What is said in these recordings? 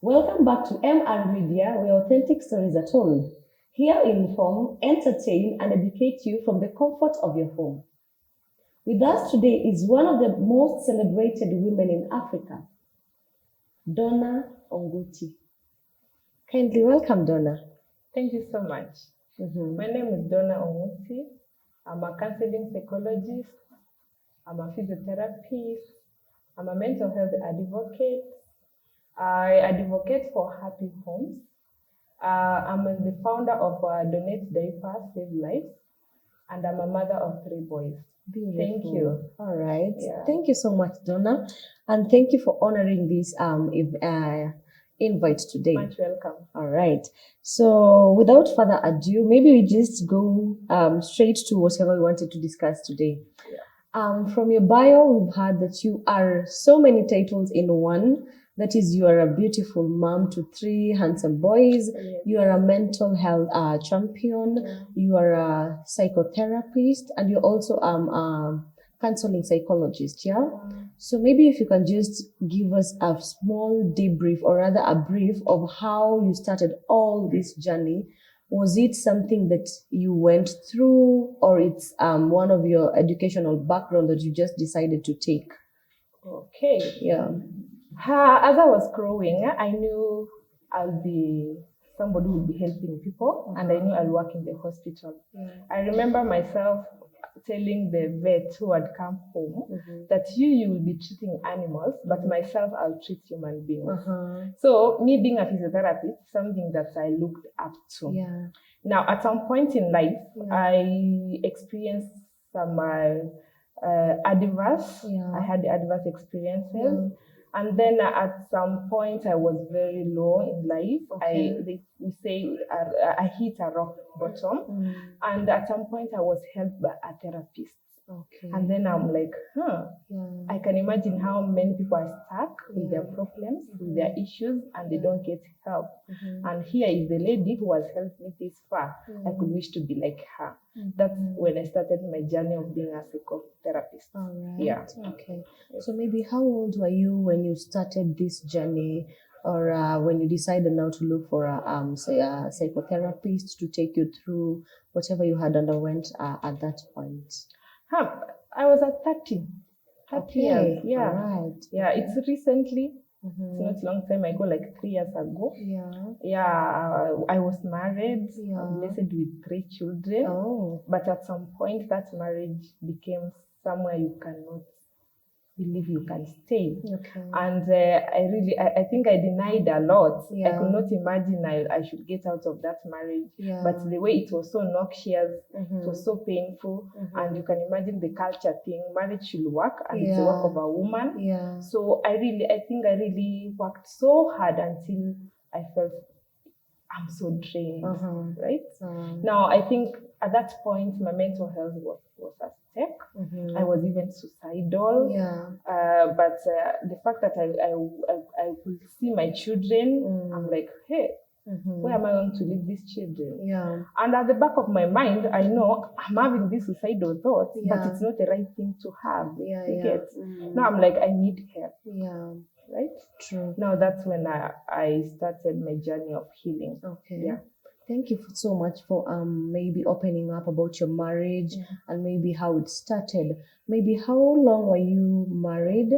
Welcome back to MR Media, where authentic stories are told. Here we inform, entertain, and educate you from the comfort of your home. With us today is one of the most celebrated women in Africa, Donna Onguti. Kindly welcome, Donna. Thank you so much. My name is Donna Onguti. I'm a counseling psychologist. I'm a physiotherapist. I'm a mental health advocate. I advocate for happy homes. I'm the founder of Donate Diapers, Save Lives, and I'm a mother of 3 boys. Beautiful. Thank you. All right. Yeah. Thank you so much, Donna. And thank you for honoring this invite today. Much welcome. All right. So without further ado, maybe we just go straight to whatever we wanted to discuss today. Yeah. From your bio, we've heard that you are so many titles in one. That is, you are a beautiful mom to 3 handsome boys. Yes. You are a mental health champion. Yeah. You are a psychotherapist, and you're also a counseling psychologist. Yeah. So maybe if you can just give us a small debrief, or rather a brief of how you started all this journey. Was it something that you went through, or it's one of your educational background that you just decided to take? Okay. Yeah. As I was growing, I knew I'll be somebody who would be helping people, and I knew I'll work in the hospital. I remember myself telling the vet who had come home that you will be treating animals, but myself, I'll treat human beings. So me being a physiotherapist, something that I looked up to. Yeah. Now, at some point in life, I experienced some adverse. I had adverse experiences. And then at some point, I was very low in life. We say I hit a rock bottom. And at some point, I was helped by a therapist. And then I'm like, I can imagine how many people are stuck with their problems, with their issues, and they don't get help. And here is the lady who has helped me this far. I could wish to be like her. That's when I started my journey of being a psychotherapist. All right. Yeah. Okay. So maybe how old were you when you started this journey, or when you decided now to look for say a psychotherapist to take you through whatever you had underwent at that point? I was at 30 years. Yeah. All right. Yeah, it's recently. It's not long time ago, like 3 years ago. Yeah, I was married, blessed with 3 children. But at some point, that marriage became somewhere you cannot believe you can stay. And I think I denied a lot. I could not imagine I should get out of that marriage. But the way it was so noxious, it was so painful. And you can imagine the culture thing. Marriage should work, and it's the work of a woman. So I think I really worked so hard until I felt I'm so drained, right? Now, I think at that point, my mental health was at stake. I was even suicidal. But the fact that I could see my children, I'm like, hey, where am I going to leave these children? And at the back of my mind, I know I'm having these suicidal thoughts, but it's not the right thing to have. You get? Now I'm like, I need help. Right? True. Now that's when I started my journey of healing. Yeah. Thank you so much for maybe opening up about your marriage and maybe how it started. Maybe how long were you married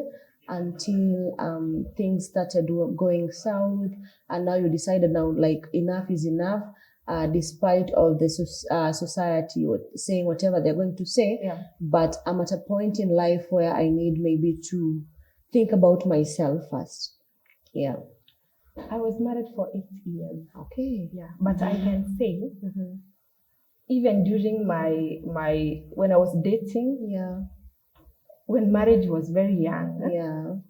until things started going south, and now you decided now like enough is enough, despite of the society saying whatever they're going to say. But I'm at a point in life where I need maybe to think about myself first. Yeah. I was married for 8 years. Okay. Yeah. But I can say, even during my when I was dating, when marriage was very young,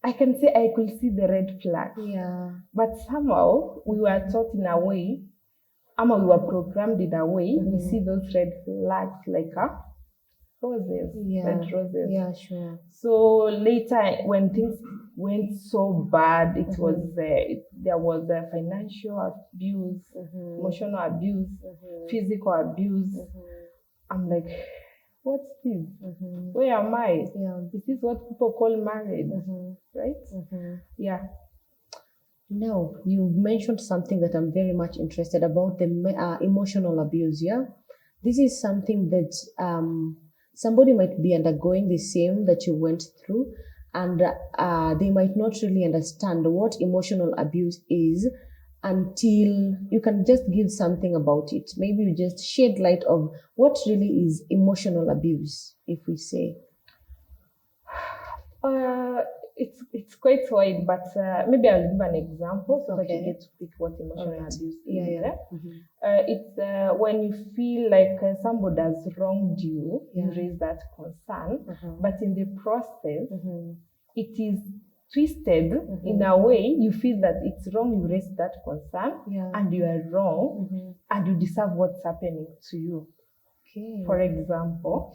I can say I could see the red flags. But somehow we were taught in a way, we were programmed in a way, we see those red flags like roses, red roses. Yeah, sure. So later, when things went so bad, it was there was financial abuse, emotional abuse, physical abuse. I'm like, what's this? Where am I? This is what people call marriage, right? Yeah. Now, you've mentioned something that I'm very much interested about, the emotional abuse. Yeah, this is something that somebody might be undergoing the same that you went through, and they might not really understand what emotional abuse is until you can just give something about it. Maybe you just shed light of what really is emotional abuse, if we say. It's quite wide, but maybe I'll give an example so that you get to pick what emotional abuse is. Yeah. It's when you feel like somebody has wronged you, you raise that concern, but in the process, it is twisted in a way you feel that it's wrong, you raise that concern, and you are wrong, and you deserve what's happening to you. Okay. For example,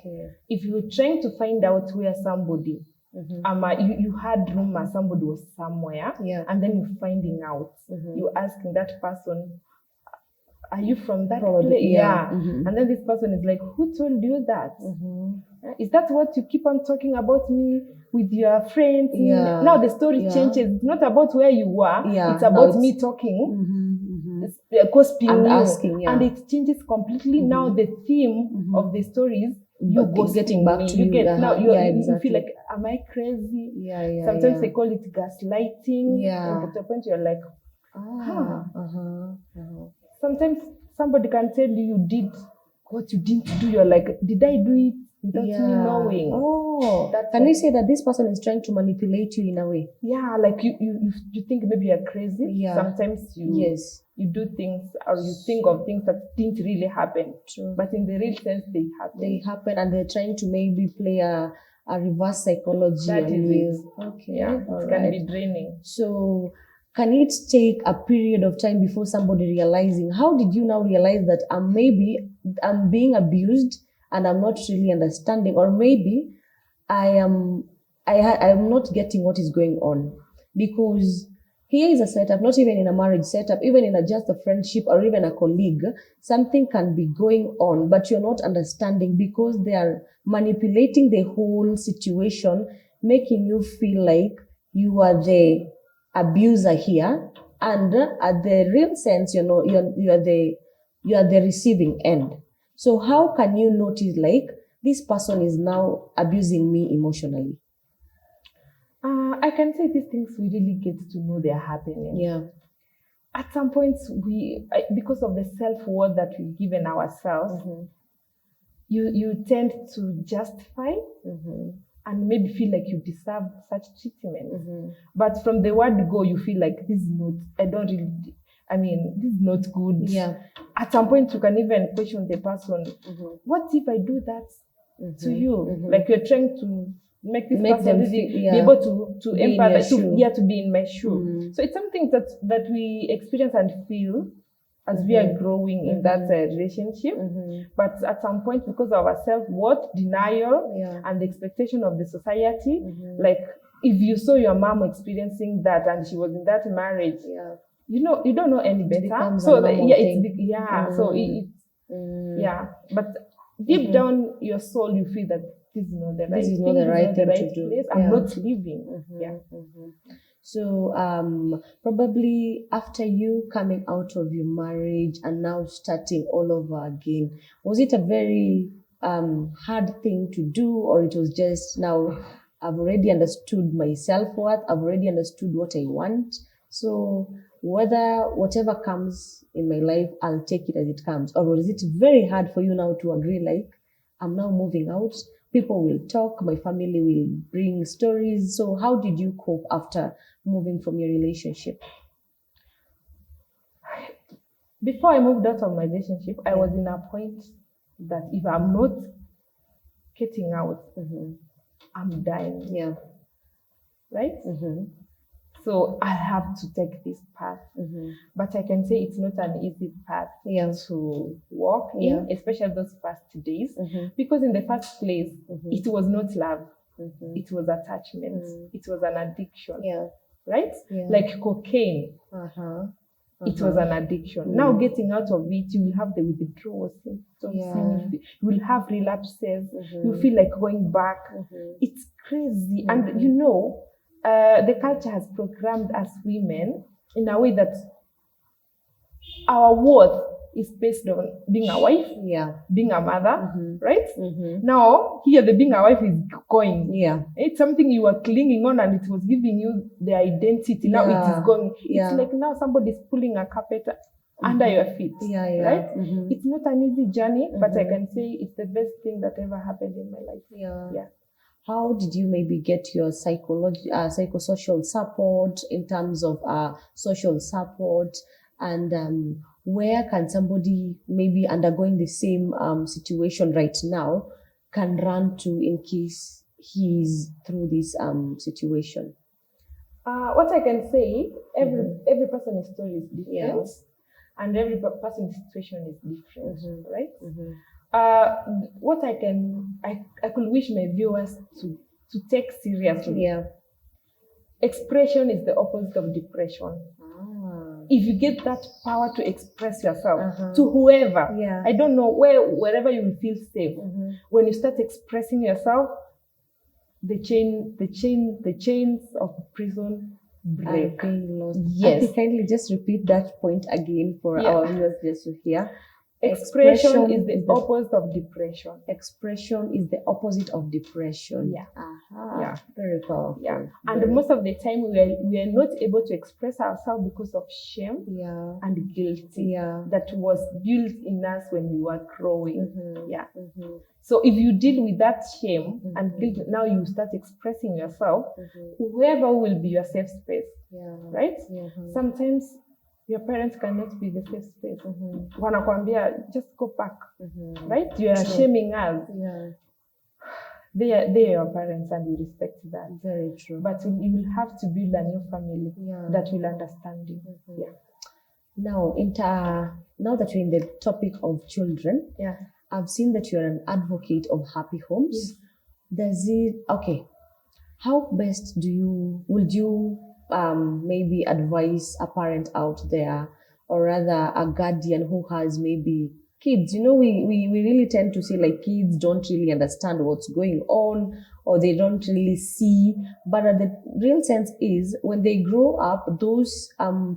if you're trying to find out where somebody you had rumors somebody was somewhere, and then you're finding out. You're asking that person, "Are you from that place?" Yeah. And then this person is like, "Who told you that? Is that what you keep on talking about me with your friends?" Now the story changes. It's not about where you were. It's about me talking, gossiping and you, asking, and it changes completely. Now the theme of the story is you getting back me. to You get now you exactly. feel like, am I crazy? Sometimes they call it gaslighting. And at a point you're like, Sometimes somebody can tell you did what you didn't do. You're like, did I do it without me knowing? Can we say that this person is trying to manipulate you in a way? Yeah, like you think maybe you're crazy. Sometimes you do things or you think of things that didn't really happen. True. But in the real sense, they happen. They happen, and they're trying to maybe play a reverse psychology that on you. Okay. Yeah, it can be draining. So can it take a period of time before somebody realizing? How did you now realize that I'm being abused and I'm not really understanding, or maybe I'm not getting what is going on? Because here is a setup, not even in a marriage setup, even in just a friendship or even a colleague, something can be going on, but you're not understanding because they are manipulating the whole situation, making you feel like you are the abuser here, and at the real sense, you are the receiving end. So how can you notice like this person is now abusing me emotionally? I can say these things we really get to know they're happening. Yeah. At some points, because of the self-worth that we've given ourselves, you tend to justify and maybe feel like you deserve such treatment. But from the word go, you feel like this is not good. Yeah. At some point, you can even question the person, what if I do that to you? Like you're trying to make person be able to empathize, to be in my shoe. So it's something that we experience and feel as we are growing in that relationship. But at some point, because of our self-worth, denial, and the expectation of the society, like if you saw your mom experiencing that and she was in that marriage, you don't know any better. So but deep down your soul, you feel that this is not the right thing to do. I'm not living. So probably after you coming out of your marriage and now starting all over again, was it a very hard thing to do, or it was just now I've already understood my self-worth, I've already understood what I want, so whatever comes in my life, I'll take it as it comes? Or was it very hard for you now to agree, like, I'm now moving out, people will talk, my family will bring stories? So how did you cope after moving from your relationship? Before I moved out of my relationship, I was in a point that if I'm not getting out, I'm dying. Yeah. Right? So I have to take this path. But I can say it's not an easy path to walk in, especially those first days. Because in the first place, it was not love. It was attachment. It was an addiction. Right? Like cocaine. It was an addiction. Now getting out of it, you will have the withdrawal symptoms. You will have relapses. You feel like going back. It's crazy. And the culture has programmed us women in a way that our worth is based on being a wife, being a mother, right? Now, here the being a wife is going. It's something you were clinging on and it was giving you the identity. Now it is going. It's like now somebody's pulling a carpet under your feet, right? It's not an easy journey, but I can say it's the best thing that ever happened in my life. How did you maybe get your psychosocial support in terms of social support, and where can somebody maybe undergoing the same situation right now can run to in case he's through this situation? What I can say, every person's story is different, and every person's situation is different, right? What I could wish my viewers to take seriously. Expression is the opposite of depression. If you get that power to express yourself to whoever, I don't know, wherever you will feel safe, when you start expressing yourself, the chains of prison break. Yes. Kindly just repeat that point again for our viewers just to hear. Expression is the opposite of depression. Expression is the opposite of depression. Very powerful. And most of the time we are not able to express ourselves because of shame and guilt that was built in us when we were growing. So if you deal with that shame and guilt, now you start expressing yourself, whoever will be your safe space, right? Sometimes your parents cannot be the safe space. Wanakwambia, just go back, right? You are shaming us. They are your parents and we respect that. Very true. But you will have to build a new family that will understand you. Now, now that we're in the topic of children, I've seen that you're an advocate of happy homes. How best would you maybe advise a parent out there, or rather a guardian who has maybe kids? We really tend to say like kids don't really understand what's going on, or they don't really see, but the real sense is when they grow up, those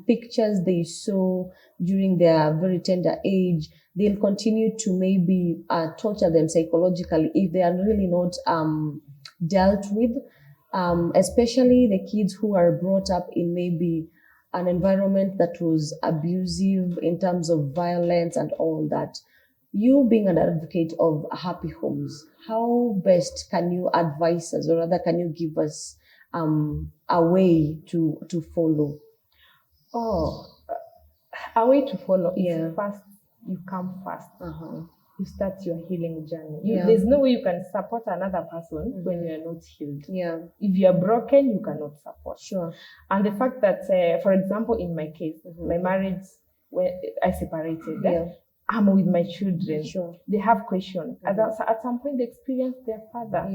pictures they saw during their very tender age, they'll continue to maybe torture them psychologically if they are really not dealt with. Especially the kids who are brought up in maybe an environment that was abusive in terms of violence and all that. You being an advocate of happy homes, how best can you advise us, or rather can you give us a way to follow? A way to follow is first, you come first. You start your healing journey. There's no way you can support another person when you are not healed. If you are broken, you cannot support. And the fact that, for example, in my case, my marriage, when I separated, I'm with my children. They have questions. At some point, they experienced their father,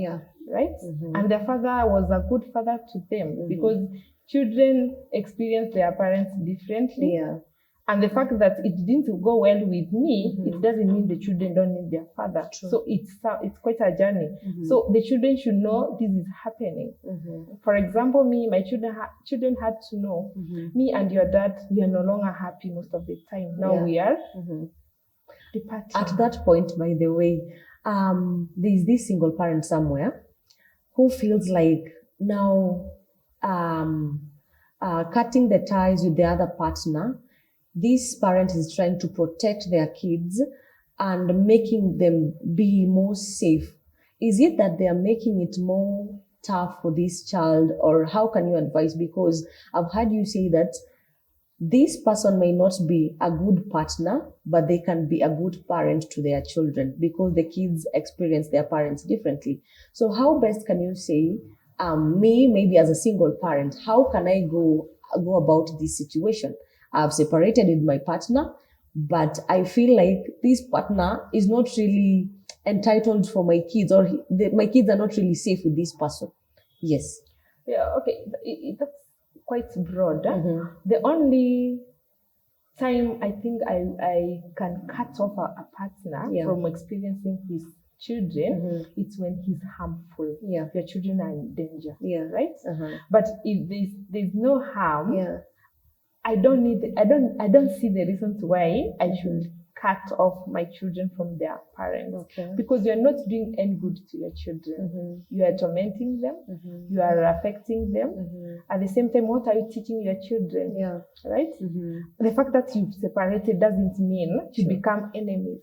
right? And their father was a good father to them because children experience their parents differently. And the fact that it didn't go well with me, it doesn't mean the children don't need their father. So it's quite a journey. So the children should know this is happening. For example, my children had to know, me and your dad, we are no longer happy most of the time. Now we are departing. At that point, by the way, there's this single parent somewhere who feels like now cutting the ties with the other partner. This parent is trying to protect their kids and making them be more safe. Is it that they are making it more tough for this child, or how can you advise? Because I've heard you say that this person may not be a good partner, but they can be a good parent to their children because the kids experience their parents differently. So how best can you say, maybe as a single parent, how can I go about this situation? I've separated with my partner, but I feel like this partner is not really entitled for my kids, or my kids are not really safe with this person. Yes. Okay. That's quite broad. The only time I think I can cut off a partner from experiencing his children, it's when he's harmful. Your children are in danger, right? But if there's no harm, I don't see the reasons why I should cut off my children from their parents. Okay. Because you're not doing any good to your children. You are tormenting them. You are affecting them. At the same time, what are you teaching your children? Yeah. Right? The fact that you've separated doesn't mean you become enemies.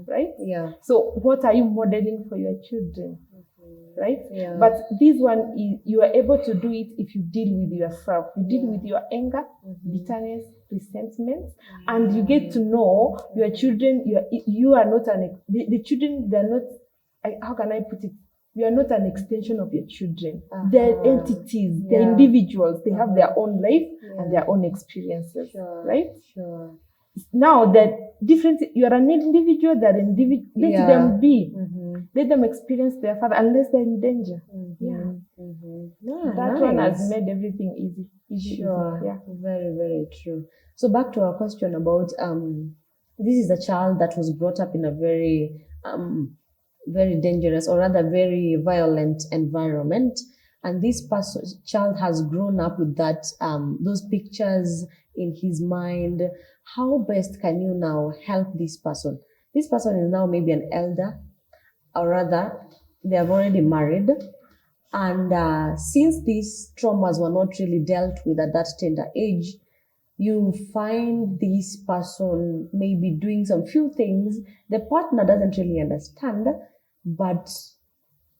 Right? Yeah. So what are you modeling for your children? Right? Yeah. But this one, you are able to do it if you deal with yourself. You deal with your anger, bitterness, resentment, and you get to know your children. You are not the children. They're not. How can I put it? You are not an extension of your children. They're entities. They're individuals. They have their own life and their own experiences. Right? Sure. Now that different, you are an individual. They're individual. Let them be. Let them experience their father unless they're in danger. That one has made everything easy. Sure. Yeah. Very, very true. So back to our question about this is a child that was brought up in a very very dangerous, or rather very violent environment, and this child has grown up with that those pictures in his mind. How best can you now help this person? This person is now maybe an elder, or rather they have already married, and since these traumas were not really dealt with at that tender age, you find this person maybe doing some few things the partner doesn't really understand, but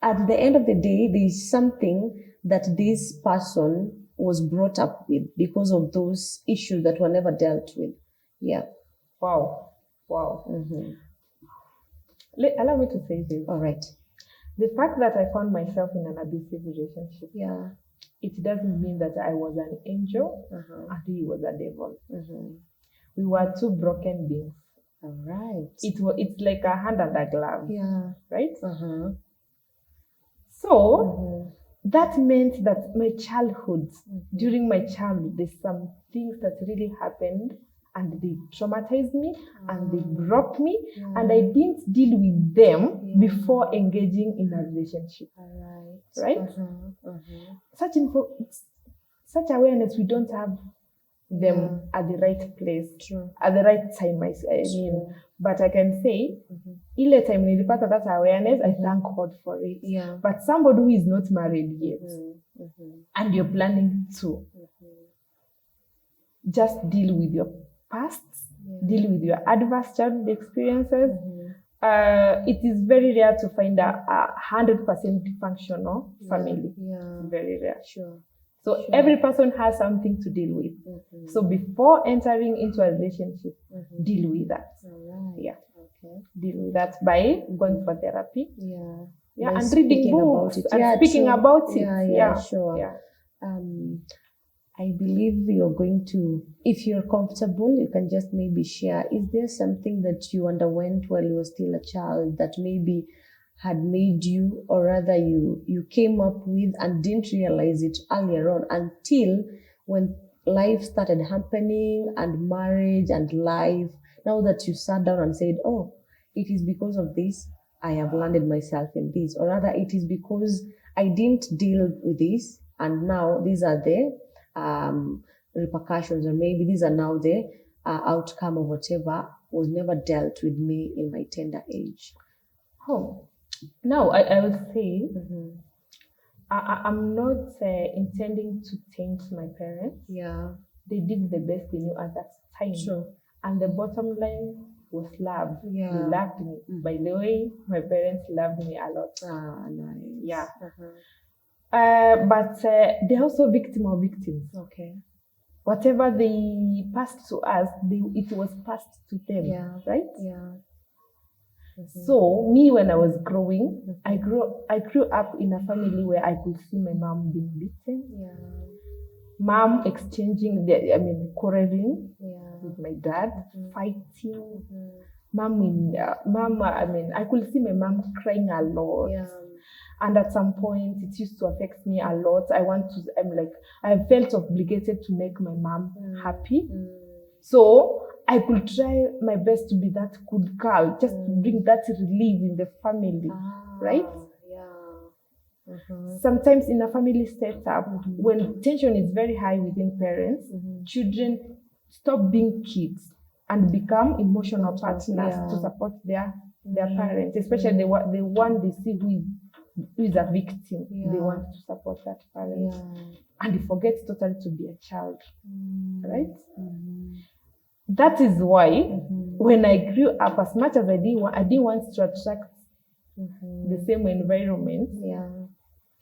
at the end of the day, there's something that this person was brought up with because of those issues that were never dealt with. Yeah. Wow. Allow me to say this. All right. The fact that I found myself in an abusive relationship, it doesn't mean that I was an angel and he was a devil. We were two broken beings. All right. It's like a hand and a glove. Yeah. Right? So that meant that my childhood, during my childhood, there's some things that really happened and they traumatized me and they broke me, and I didn't deal with them before engaging in a relationship. Right? Such awareness, we don't have them at the right place, at the right time, I mean. But I can say, ile time nilipata that awareness, I thank God for it. But somebody who is not married yet, and you're planning to, just deal with your past, deal with your adverse childhood experiences. It is very rare to find a 100% functional family. Very rare. So every person has something to deal with. So before entering into a relationship, deal with that. Deal with that by going for therapy. And reading books and speaking about it. I believe you're going to, if you're comfortable, you can just maybe share. Is there something that you underwent while you were still a child that maybe had made you, or rather you came up with and didn't realize it earlier on until when life started happening and marriage and life, now that you sat down and said, oh, it is because of this I have landed myself in this, or rather it is because I didn't deal with this and now these are the repercussions, or maybe these are now the outcome of whatever was never dealt with me in my tender age. Now, I would say I'm not intending to change my parents. They did the best they knew at that time. And the bottom line was love. They loved me. By the way, my parents loved me a lot. Nice. But they're also victims. Whatever they passed to us, it was passed to them. Right? So me, when I was growing, I grew up in a family where I could see my mom being beaten. Mom exchanging, quarreling with my dad, fighting. I could see my mom crying a lot. And at some point, it used to affect me a lot. I felt obligated to make my mom happy. So I could try my best to be that good girl, just to bring that relief in the family, right? Sometimes in a family setup, when tension is very high within parents, children stop being kids and become emotional partners to support their parents, especially the one they see who is a victim. They want to support that parent, and they forget totally to be a child, right? That is why when I grew up, as much as I didn't want to attract the same environment.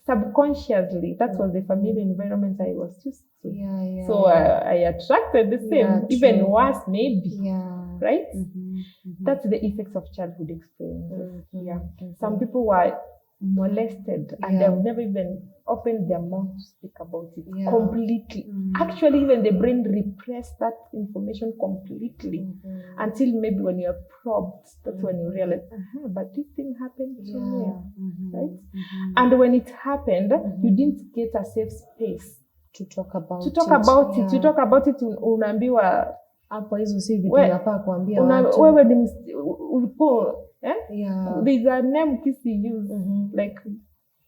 Subconsciously, that was the family environment I was used to. So I attracted the same, even worse, maybe. Right? That's the effects of childhood experiences. Some people were molested and they've never even opened their mouth to speak about it completely. Actually, even the brain repressed that information completely until maybe when you're probed, that's when you realize, but this thing happened to me, right? And when it happened, you didn't get a safe space to talk about it. To talk about it, unaambiwa hapo hizo si vitu unafaa kuambia watu. Wewe ni ulipo there's a name Kissy use like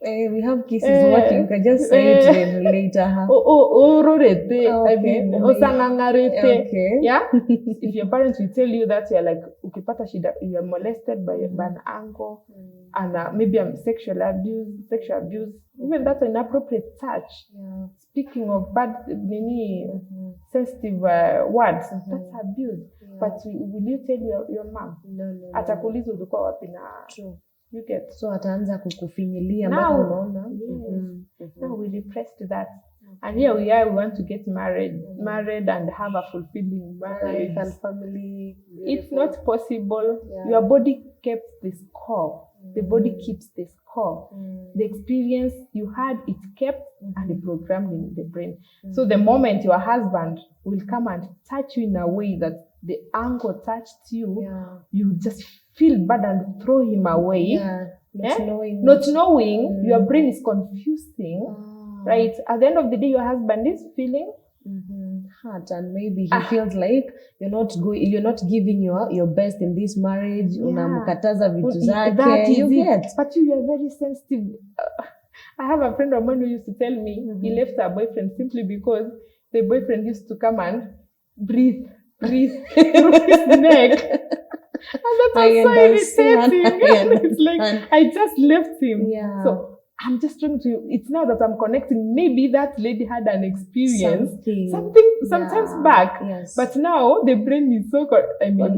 we have Kisses working. You can just say it later. Rorete. I mean, osangangarete. Yeah. If your parents will tell you that you're like, ukipata shida, you are molested by an uncle, and maybe sexual abuse, even that's an inappropriate touch. Speaking of bad, many sensitive words, that's abuse. But will you tell your mom? No. Atakuuliza ulikuwa wapi na you get. So ataanza kukufinyilia mpaka unaona. Now we repressed that. And here we are, we want to get married and have a fulfilling marriage and family. Beautiful. It's not possible. Your body kept the score. The body keeps the score. The experience you had, it kept and it programmed in the brain. So the moment your husband will come and touch you in a way that the uncle touched you, you just feel bad and throw him away. Not knowing, your brain is confusing, right? At the end of the day, your husband is feeling hurt, and maybe he feels like you're not giving your best in this marriage. Unamkataza vitu zake. That is it. But you are very sensitive. I have a friend of mine who used to tell me he left her boyfriend simply because the boyfriend used to come and breathe through his neck. And that was so irritating. It's like, I just left him. So I'm just trying to, it's now that I'm connecting. Maybe that lady had an experience, something sometimes back. But now the brain is so,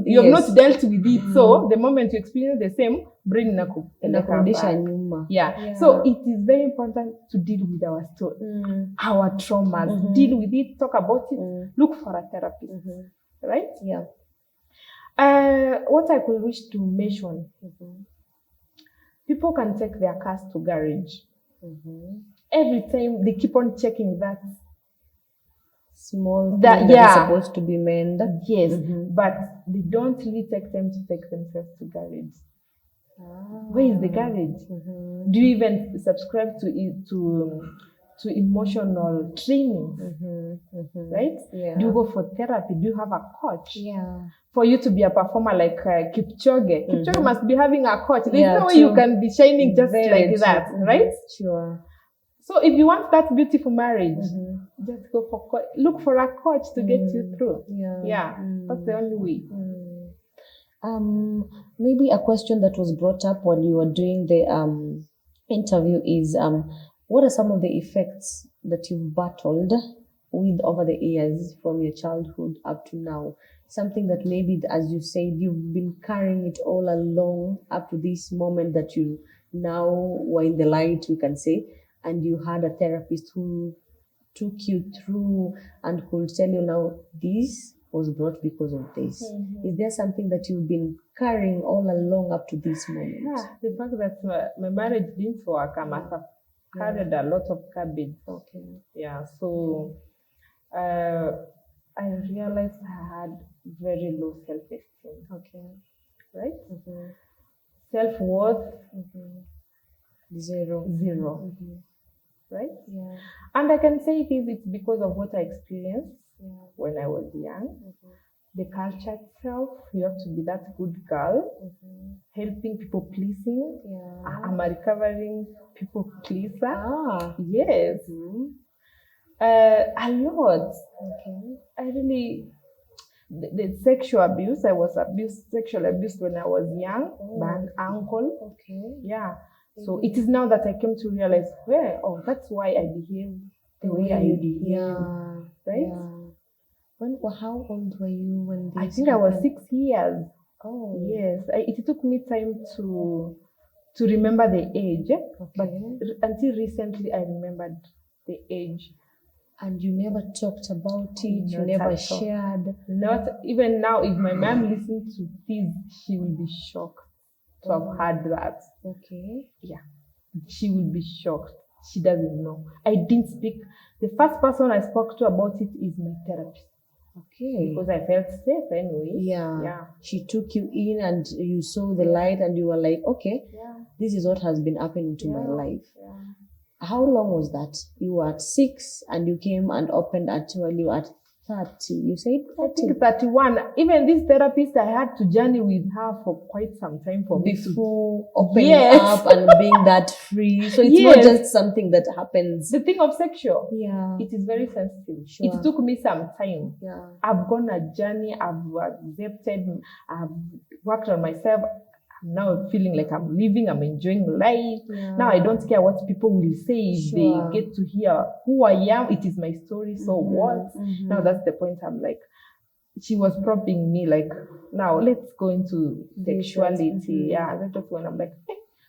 you have not dealt with it. So the moment you experience the same, brain inakurudisha nyuma. So it is very important to deal with our story, our traumas, deal with it, talk about it, look for a therapist. Right? What I could wish to mention, people can take their cars to garage. Every time they keep on checking that small thing that is supposed to be mended. But they don't really take time to take themselves to garage. Where is the garage? Do you even subscribe to emotional training? Right? Do you go for therapy? Do you have a coach? For you to be a performer like Kipchoge. Kipchoge must be having a coach. There's no way you can be shining just like that, right? So if you want that beautiful marriage, just go for look for a coach to get you through. That's the only way. Maybe a question that was brought up while you were doing the interview is what are some of the effects that you've battled with over the years from your childhood up to now? Something that maybe, as you said, you've been carrying it all along up to this moment that you now were in the light, we can say, and you had a therapist who took you through and could tell you now this was brought because of this. Is there something that you've been carrying all along up to this moment? The fact that my marriage didn't work, I must have carried a lot of garbage. So I realized I had very low self-esteem. Right? Self-worth, zero. Right? And I can say it's because of what I experienced when I was young. The culture itself, you have to be that good girl, helping people pleasing. I'm a recovering people pleaser. Yes. A lot. I really the sexual abuse. I was sexually abused when I was young by an uncle. Okay. Yeah. So it is now that I came to realize, that's why I behave the way I behave. Yeah. Right? Yeah. How old were you when this I think happened? I was 6 years. Oh. Yes. It took me time to remember the age. Okay. But until recently, I remembered the age. And you never talked about it? You never shared? Not even now. If my mom listens to this, she will be shocked to have heard that. Okay. Yeah. She will be shocked. She doesn't know. I didn't speak. The first person I spoke to about it is my therapist. Okay. Because I felt safe anyway. Yeah. She took you in and you saw the light and you were like, okay, this is what has been happening to my life. Yeah. How long was that? You were at 6 and you came and opened you were at 30. You said 30? I think 31. Even this therapist, I had to journey with her for quite some time before opening up and being that free. So it's not just something that happens. The thing of sexual, it is very sensitive. It took me some time. Yeah. I've gone a journey. I've accepted. I've worked on myself. I'm now feeling like I'm living, I'm enjoying life. Yeah. Now I don't care what people will say if they get to hear who I am. It is my story, so what? Now that's the point. I'm like, she was prompting me like, now let's go into sexuality. Yeah, that's when I'm like,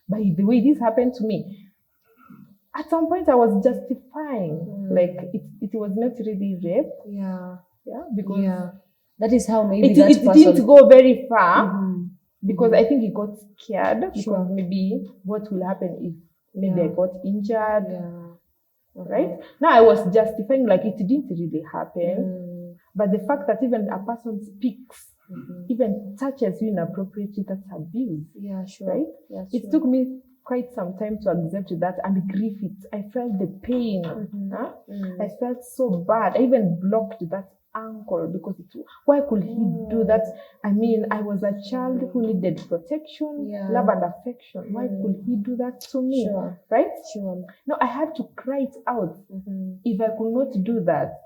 by the way, this happened to me. At some point I was justifying, like it was not really rape. Yeah. Yeah, because that is how maybe it didn't go very far. Because I think he got scared because maybe what will happen if maybe I got injured. Right? Now I was justifying like it didn't really happen. But the fact that even a person speaks, even touches you inappropriately, that's abuse. Yeah, sure. Right? Yeah, it took me quite some time to accept that and grieve it. I felt the pain. I felt so bad. I even blocked that uncle because why could he do that? I mean, I was a child who needed protection, love and affection. Why could he do that to me? Sure. Right? Sure. No, I had to cry it out. If I could not do that,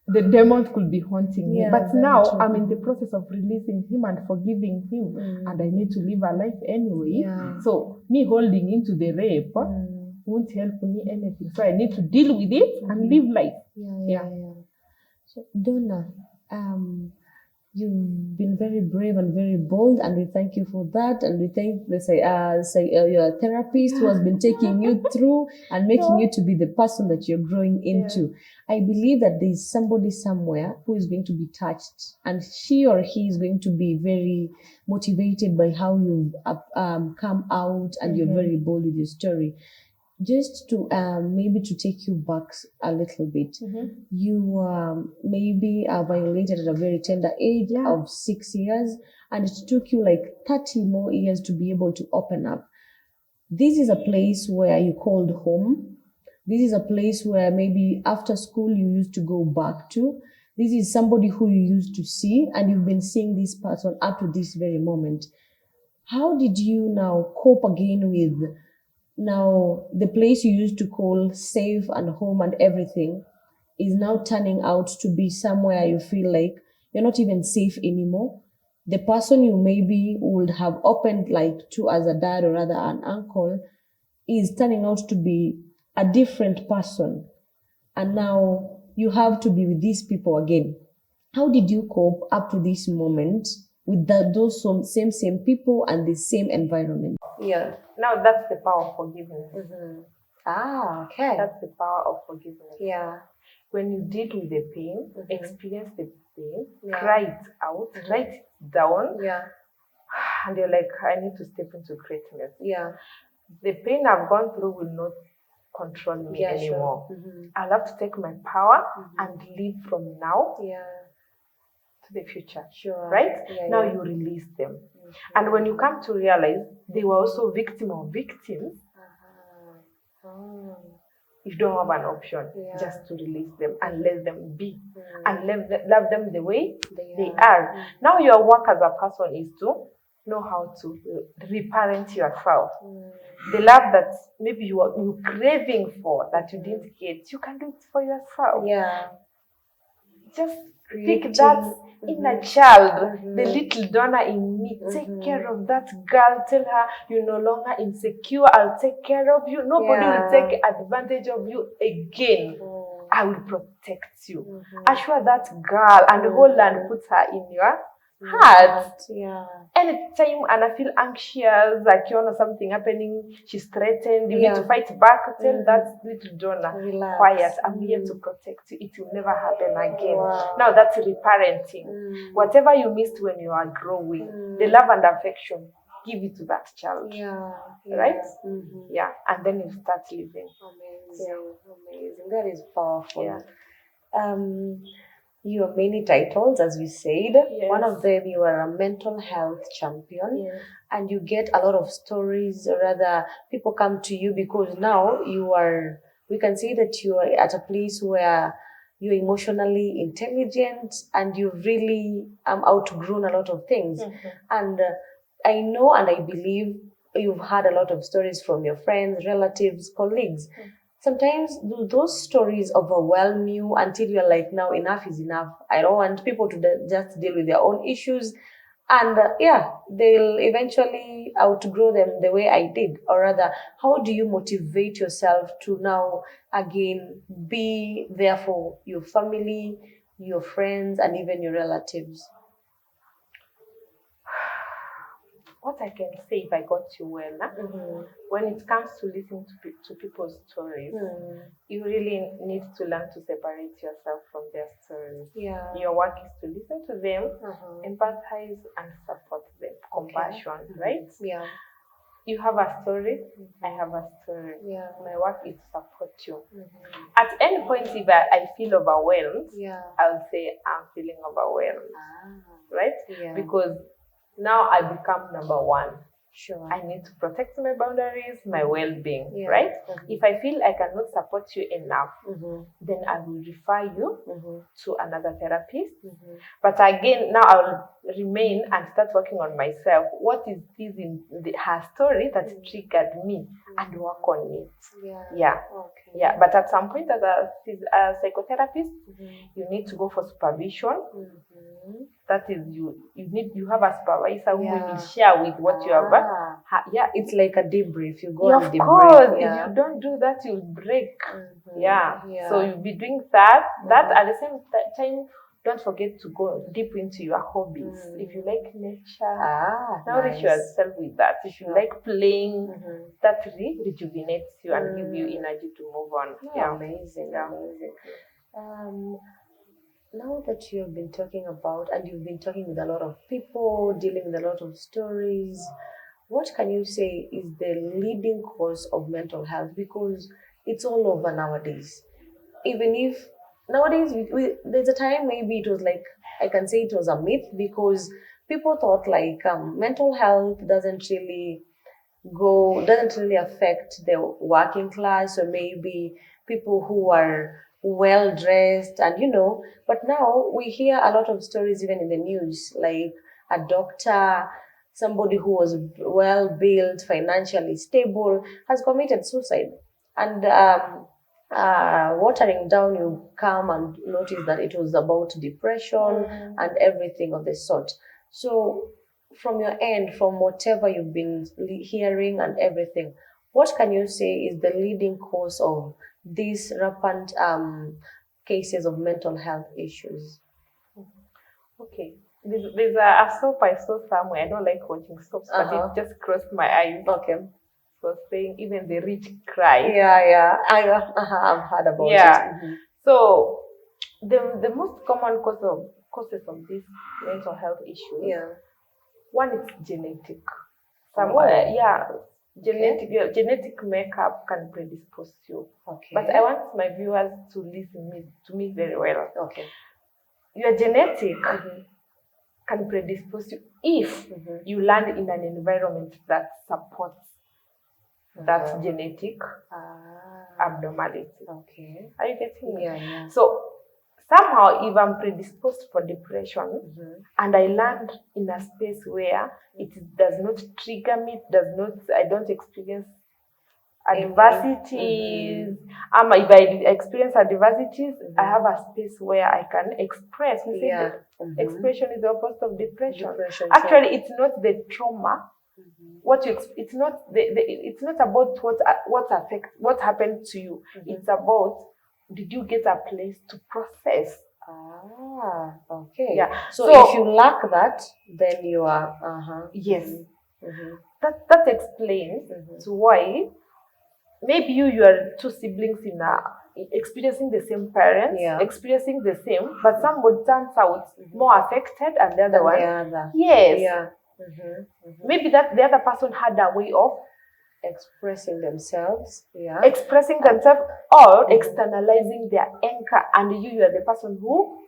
the demons could be haunting me. But now I'm in the process of releasing him and forgiving him. And I need to live a life anyway. So me holding into the rape won't help me anything. So I need to deal with it and live life. Yeah. So Donna, you've been very brave and very bold, and we thank you for that. And we thank your therapist who has been taking you through and making you to be the person that you're growing into. I believe that there's somebody somewhere who is going to be touched, and she or he is going to be very motivated by how you've come out and you're very bold with your story. Just to maybe to take you back a little bit, you maybe are violated at a very tender age of 6 years, and it took you like 30 more years to be able to open up. This is a place where you called home. This is a place where maybe after school you used to go back to. This is somebody who you used to see, and you've been seeing this person up to this very moment. How did you now cope again with now the place you used to call safe and home and everything is now turning out to be somewhere you feel like you're not even safe anymore? The person you maybe would have opened like to as a dad or rather an uncle is turning out to be a different person. And now you have to be with these people again. How did you cope up to this moment with those same people and the same environment? Yeah. Now that's the power of forgiveness. Okay. That's the power of forgiveness. Yeah. When you deal with the pain, experience the pain, cry it out, write it down. Yeah. And you're like, I need to step into greatness. Yeah. The pain I've gone through will not control me anymore. Sure. I'll have to take my power and live from now to the future. Sure. Right? Yeah, now you release them. And when you come to realize they were also victims of victims, you don't have an option just to release them and let them be and love them the way they are. Now your work as a person is to know how to reparent yourself. The love that maybe you're craving for that you didn't get, you can do it for yourself. Yeah. Just pick that inner child, the little donor in me. Take care of that girl. Tell her you're no longer insecure. I'll take care of you. Nobody will take advantage of you again. I will protect you. Assure that girl and hold and put her in your heart. Anytime and I feel anxious, like you know something happening, she's threatened, you need to fight back, tell that little donor, quiet, I'm here to protect you. It will never happen again. Now that's reparenting. Whatever you missed when you are growing, the love and affection, give it to that child. Right? Yeah. And then you start living. Amazing. That is powerful. You have many titles, as you said. One of them, you are a mental health champion, and you get a lot of stories, or rather, people come to you because now we can say that you are at a place where you're emotionally intelligent and you've really outgrown a lot of things. And I know and I believe you've had a lot of stories from your friends, relatives, colleagues. Sometimes do those stories overwhelm you until you're like, now enough is enough. I don't want people to just deal with their own issues. And they'll eventually outgrow them the way I did. Or rather, how do you motivate yourself to now again be there for your family, your friends, and even your relatives? What I can say, if I got you well, when it comes to listening to people's stories, you really need to learn to separate yourself from their stories. Your work is to listen to them, empathize, and support them. Compassion, right? You have a story, I have a story. My work is to support you. At any point, if I feel overwhelmed, I'll say I'm feeling overwhelmed, right? Because now I become number one. I need to protect my boundaries, my well-being, right? If I feel I cannot support you enough, then I will refer you to another therapist. But again, now I will remain and start working on myself. What is this in her story that triggered me, and work on it? But at some point, as a psychotherapist, you need to go for supervision. That is, you have a supervisor who will share with what you have. It's like a debrief. You go on debrief. Of course, if you don't do that, you'll break. So you'll be doing that. That at the same time, don't forget to go deep into your hobbies. If you like nature, nourish yourself with that. If you like playing, that rejuvenates you and gives you energy to move on. Amazing. Now that you have been talking about, and you've been talking with a lot of people, dealing with a lot of stories, what can you say is the leading cause of mental health? Because it's all over nowadays. Even if nowadays, there's a time maybe it was like, I can say it was a myth, because people thought like mental health doesn't really affect the working class, or maybe people who are well dressed, and but now we hear a lot of stories even in the news, like a doctor, somebody who was well built, financially stable, has committed suicide. And watering down, you come and notice that it was about depression and everything of the sort. So from your end, from whatever you've been hearing and everything, what can you say is the leading cause of these rampant cases of mental health issues? Okay. There's a soap I saw somewhere. I don't like watching soaps, but it just crossed my eyes. So saying even the rich cry. I've heard about it. So the most common causes of this mental health issue, one is genetic. Genetic makeup can predispose you. But I want my viewers to listen to me very well. Your genetic can predispose you if you land in an environment that supports that genetic abnormality. Are you getting me? So somehow, if I'm predisposed for depression and I land in a space where it does not trigger me, I don't experience adversities. If I experience adversities, I have a space where I can express. We say that expression is the opposite of depression. Actually, it's not the trauma. It's not it's not about what happened to you. It's about, did you get a place to process? Okay. Yeah. So if you lack that, then you are yes. That explains to why maybe you are two siblings experiencing the same parents, experiencing the same, but somebody turns out more affected and the other one. Yes. Yeah. Maybe that the other person had a way of expressing themselves, or externalizing their anger, and you are the person who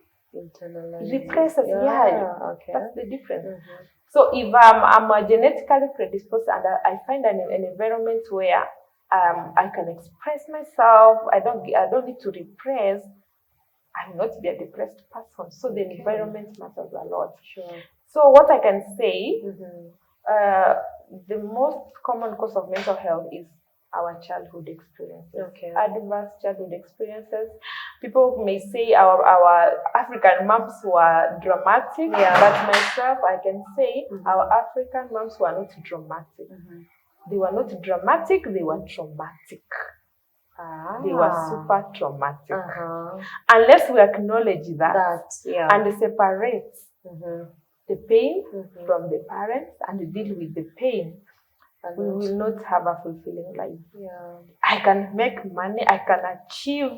represses. Okay. That's the difference. So if I'm a genetically predisposed and I find an environment where I can express myself, I don't need to repress, I will not be a depressed person. So the environment matters a lot. Sure. So what I can say, the most common cause of mental health is our childhood experiences. Adverse childhood experiences. People may say our African moms were dramatic, but myself, I can say our African moms were not dramatic. They were not dramatic, they were traumatic. They were super traumatic. Unless we acknowledge that and separate the pain from the parents and deal with the pain, we will not have a fulfilling life. I can make money, I can achieve,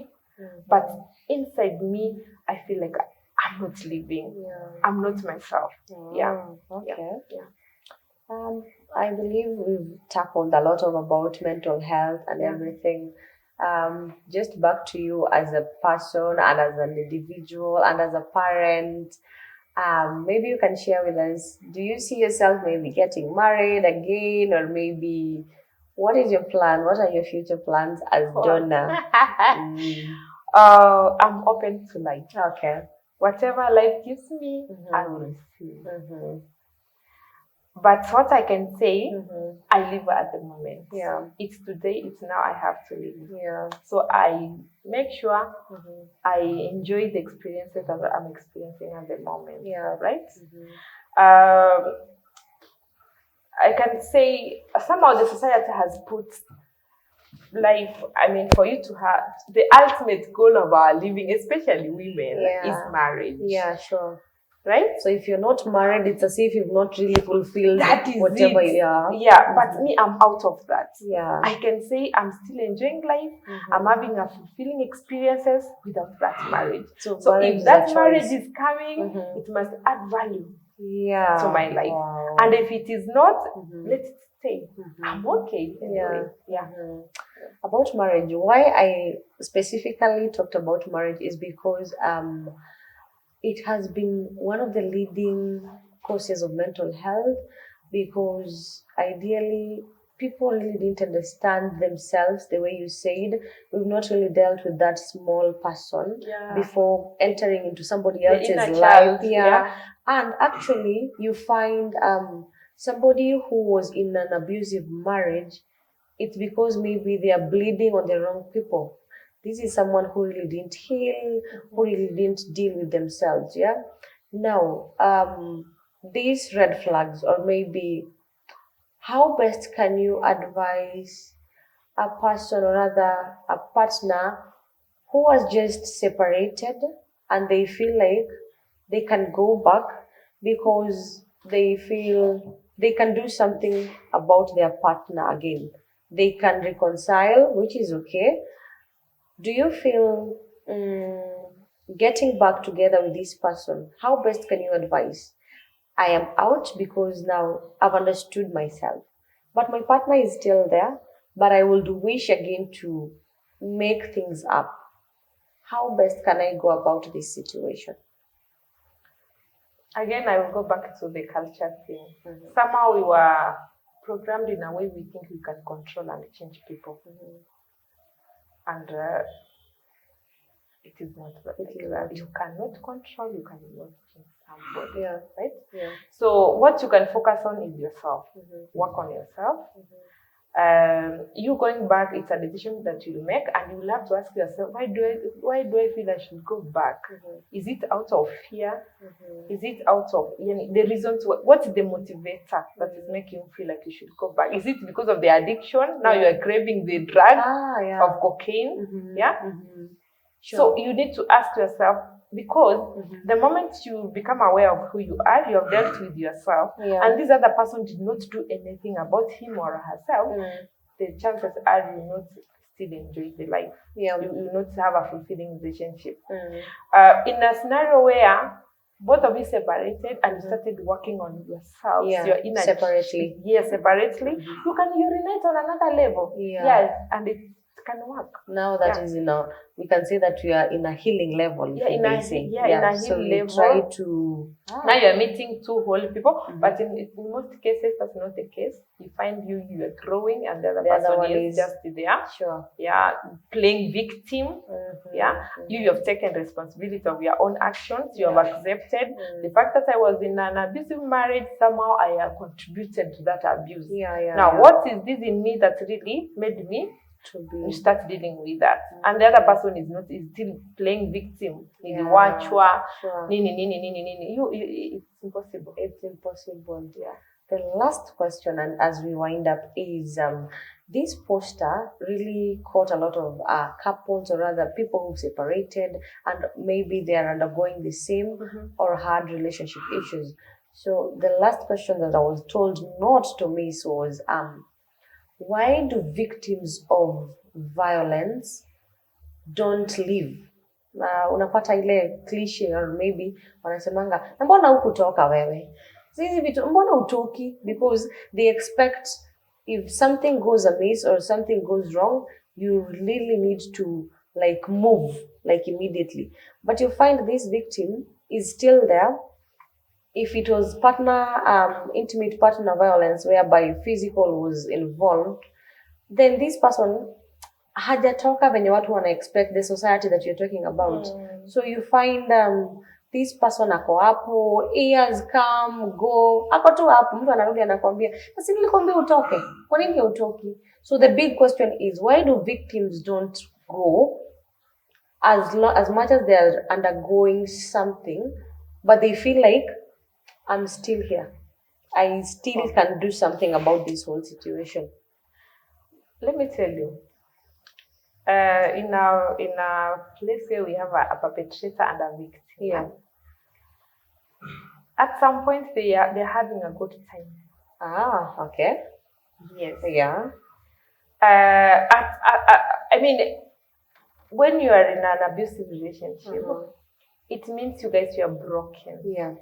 but inside me, I feel like I'm not living. I'm not myself. I believe we've tackled a lot about mental health and everything. Just back to you as a person and as an individual and as a parent. Maybe you can share with us, do you see yourself maybe getting married again, or maybe what is your plan? What are your future plans as Donna? I'm open to life. Okay. Whatever life gives me, I will receive. But what I can say, I live at the moment. It's today, it's now, I have to live. So I make sure I enjoy the experiences that I'm experiencing at the moment. Right? I can say somehow the society has put life, for you to have the ultimate goal of our living, especially women, is marriage. Yeah, sure. Right? So if you're not married, it's as if you've not really fulfilled that is whatever it. you are. But me, I'm out of that. I can say I'm still enjoying life. I'm having a fulfilling experiences without that marriage. So if that marriage is coming, it must add value to my life. And if it is not, let it stay. I'm okay anyway. About marriage, why I specifically talked about marriage is because it has been one of the leading causes of mental health, because ideally people really didn't understand themselves the way you said. We've not really dealt with that small person before entering into somebody else's life. And actually you find somebody who was in an abusive marriage, it's because maybe they are bleeding on the wrong people. This is someone who really didn't heal, who really didn't deal with themselves. Now, these red flags, or maybe how best can you advise a person, or rather a partner who was just separated and they feel like they can go back because they feel they can do something about their partner again. They can reconcile, which is okay. Do you feel getting back together with this person, how best can you advise? I am out because now I've understood myself, but my partner is still there, but I would wish again to make things up. How best can I go about this situation? Again, I will go back to the culture thing. Somehow we were programmed in a way we think we can control and change people. And it is not like that. You cannot control, you cannot change somebody. Right? So what you can focus on is yourself. Work on yourself. you going back, it's a decision that you'll make, and you'll have to ask yourself, why do I feel I should go back? Is it out of fear? Is it out of the reasons? What's the motivator that is making you feel like you should go back? Is it because of the addiction? Now you are craving the drug of cocaine. Sure. So you need to ask yourself, because the moment you become aware of who you are, you have dealt with yourself, and this other person did not do anything about him or herself, the chances are you will not still enjoy the life. You will not have a fulfilling relationship. In a scenario where both of you separated and you started working on yourselves, your inner separately. Separately, you can urinate on another level. And it can work. Now that is we can say that we are in a healing level. In a healing level. Try to now you are meeting two whole people, but in most cases that's not the case. You find you are growing and the other person is just there. Playing victim. You have taken responsibility of your own actions. You have accepted the fact that I was in an abusive marriage. Somehow I have contributed to that abuse. Now what is this in me that really made me you start dealing with that, and the other person is still playing victim. It's impossible. It's impossible. The last question, and as we wind up, is this poster really caught a lot of couples, or rather people who separated, and maybe they are undergoing the same or had relationship issues. So the last question that I was told not to miss was why do victims of violence don't leave? Unapata ile cliche, or maybe wanasemanga, mbona hukutoka wewe? Sisi vitu mbona utoki? Because they expect if something goes amiss or something goes wrong, you really need to move immediately. But you find this victim is still there. If it was intimate partner violence whereby physical was involved, then this person hajatoka venye watu wana expect, the society that you're talking about. So you find this person ako hapo, years come, go, ako tu hapo, mtu anarudi anakuambia, basi nilikwambia utoke, kwa nini hautoki? So the big question is, why do victims don't go as much as they are undergoing something, but they feel like, I'm still here. I still can do something about this whole situation. Let me tell you, in a place where we have a perpetrator and a victim, at some point they're having a good time. Okay. Yes. Yeah. I mean, when you are in an abusive relationship, it means you guys are broken. Yeah.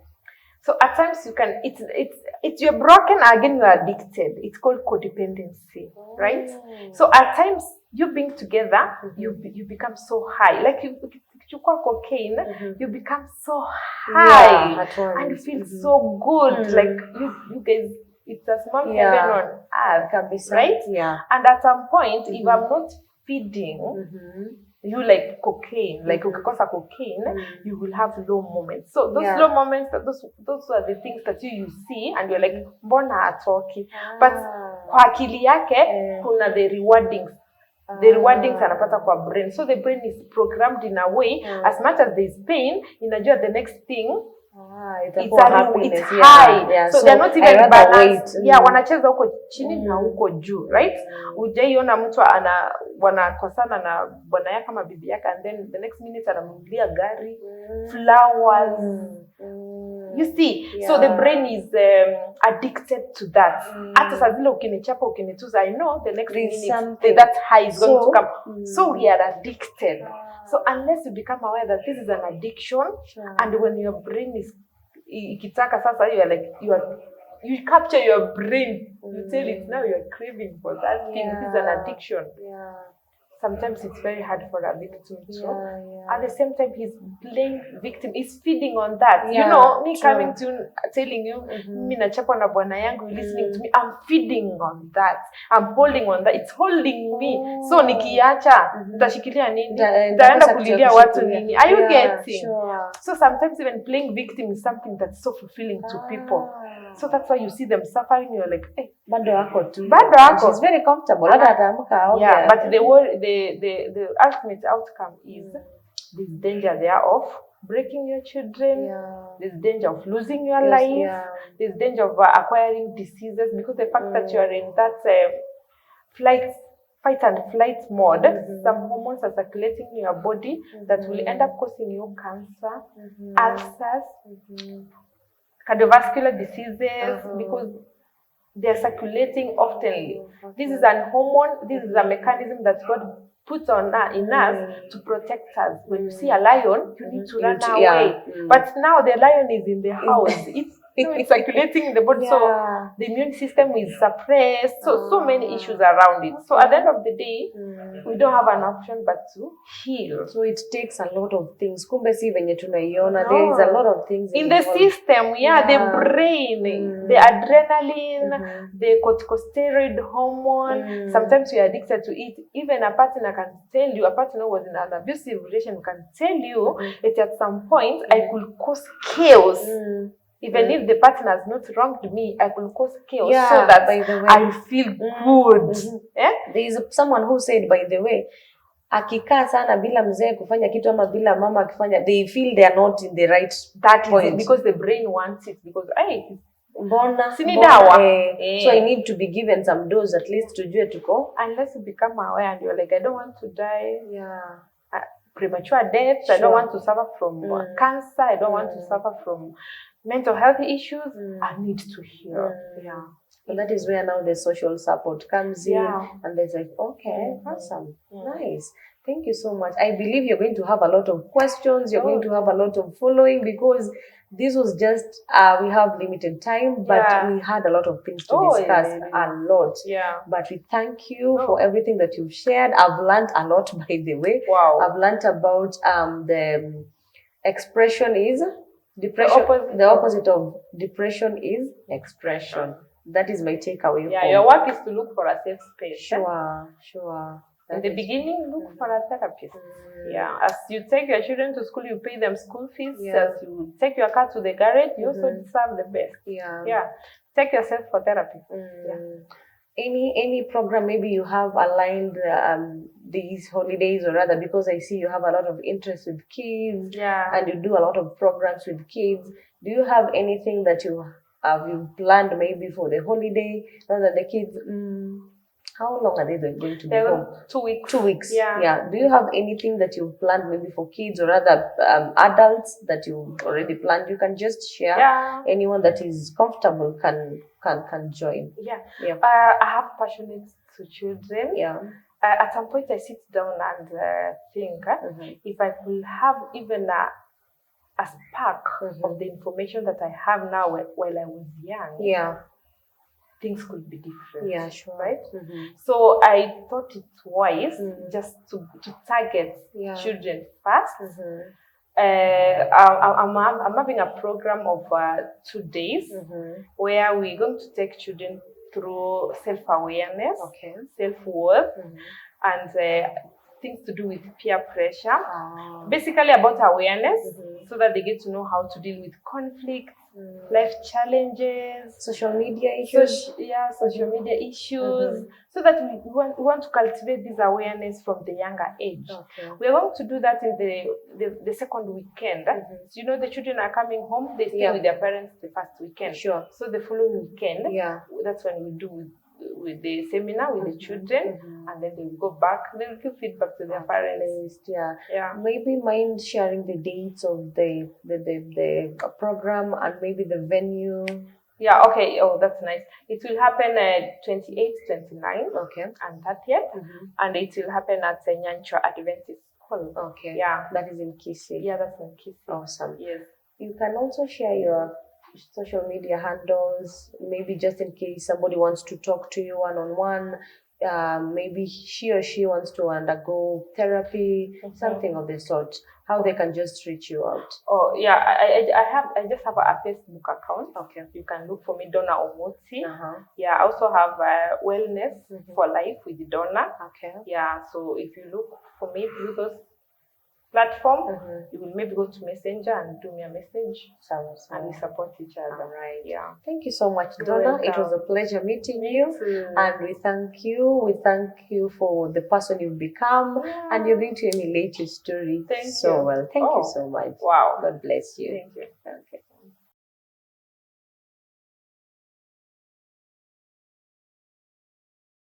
So at times it's you're broken, again you are addicted. It's called codependency, right? So at times you being together, you become so high. Like you call cocaine, you become so high and you feel so good. Like you guys, it's a small heaven on earth, right? Yeah. And at some point, if I'm not feeding you like cocaine, like ukikosa cocaine, you will have low moments. So those low moments, those are the things that you see and you're like, mbona hatoki? But kwa akili yake, kuna the rewardings. The rewardings anapata kwa brain. So the brain is programmed in a way, as much as there's pain, inajua the next thing, it's high. So they're not even balanced. Wanacheza huko chini na huko juu, right? Ujaiona mtu wanakosana na bwana yake kama bibi yake, and then the next minute anamnunulia gari, flowers. You see, so the brain is addicted to that. Hata saa zile ukinichapa ukinituza, I know the next minute that high is going to come. So we are addicted. So unless you become aware that this is an addiction, and when your brain is ikitaka sasa, you are like you capture your brain, you tell it now you are craving for that thing. This is an addiction. Sometimes it's very hard for a victim to. At the same time, he's playing victim. He's feeding on that. You know, me coming to telling you, mimi nachapwa na bwana yangu, listening to me. I'm feeding on that. I'm holding on that. It's holding me. So nikiacha, nitashikilia nini? Nitaenda kulilia watu nini? Are you getting? So sometimes even playing victim is something that's so fulfilling to people. So that's why you see them suffering. You're like, hey, bado wako tu. She's very comfortable. Yeah, but the ultimate outcome is this danger there of breaking your children. There's danger of losing your life. There's danger of acquiring diseases because the fact that you are in that fight and flight mode, some hormones are circulating in your body that will end up causing you cancer, ulcers, cardiovascular diseases, because they are circulating oftenly. This is a hormone, this is a mechanism that God puts on in us to protect us. When you see a lion, you need to run away. But now the lion is in the house. It's circulating in the body, so the immune system is suppressed. So many issues around it. So at the end of the day, we don't have an option but to heal. So it takes a lot of things. Kumbe si venye tunaiona, there is a lot of things in the system. The brain, the adrenaline, the corticosteroid hormone. Sometimes we are addicted to it. Even a partner can tell you, a partner who was in an abusive relation can tell you that at some point I could cause chaos. Even if the partner has not wronged me, I could cause chaos so that I feel good. There is someone who said, by the way, akikaa sana bila mzee kufanya kitu ama bila mama akifanya, they feel they are not in the right point. Because the brain wants it. Because so I need to be given some dose at least to tujue tuko. Unless you become aware and you're like, I don't want to die. Premature death. I don't want to suffer from cancer. I don't want to suffer from mental health issues. I need to heal. And that is where now the social support comes in, and there's like, okay, awesome, nice. Thank you so much. I believe you're going to have a lot of questions. You're going to have a lot of following, because this was just, we have limited time, but we had a lot of things to discuss, a lot. But we thank you for everything that you've shared. I've learned a lot, by the way. I've learned about the expression is depression. The opposite of depression is expression. That is my takeaway. Your work is to look for a safe space. Sure. In the beginning, look for a therapist. As you take your children to school, you pay them school fees. As you take your car to the garage, you also deserve the best. Take yourself for therapy. Any program maybe you have aligned these holidays, or rather, because I see you have a lot of interest with kids, and you do a lot of programs with kids. Do you have anything that you planned maybe for the holiday? Now that the kids, how long are they going to be home? 2 weeks. 2 weeks. Do you have anything that you've planned maybe for kids or other adults that you've already planned? You can just share. Anyone that is comfortable can join. I have passionate children. At some point I sit down and think, if I could have even a spark of the information that I have now while I was young, things could be different. Right? So I thought it's wise just to target children first. I'm having a program of 2 days where we're going to take children through self-awareness, self-worth, and things to do with peer pressure. Basically about awareness, so that they get to know how to deal with conflict, life challenges, social media issues. Social media issues, so that we want to cultivate this awareness from the younger age. We are going to do that in the second weekend. So, the children are coming home, they stay with their parents the first weekend. So the following weekend, that's when we do with the seminar with the children, and then they will go back. They will give feedback to their parents. Maybe mind sharing the dates of the program and maybe the venue. That's nice. It will happen 28th, 29th, and 30th, and it will happen at Nyanchwa Adventist School. That is in Kisii. That's in Kisii. Awesome. You can also share your social media handles, maybe just in case somebody wants to talk to you one-on-one, maybe he or she wants to undergo therapy, something of the sort, how they can just reach you out. I just have a Facebook account. You can look for me, Donna Omoti. I also have Wellness for Life with Donna. So if you look for me through those platform, you will maybe go to Messenger and do me a message. And we support each other. All right. Yeah. Thank you so much, You're Donna. It welcome. was a pleasure meeting Me you. too. And we thank you. We thank you for the person you've become. Yeah. And you're going to emulate your story Thank so you. well. Thank you so much. Wow. God bless you. Thank you.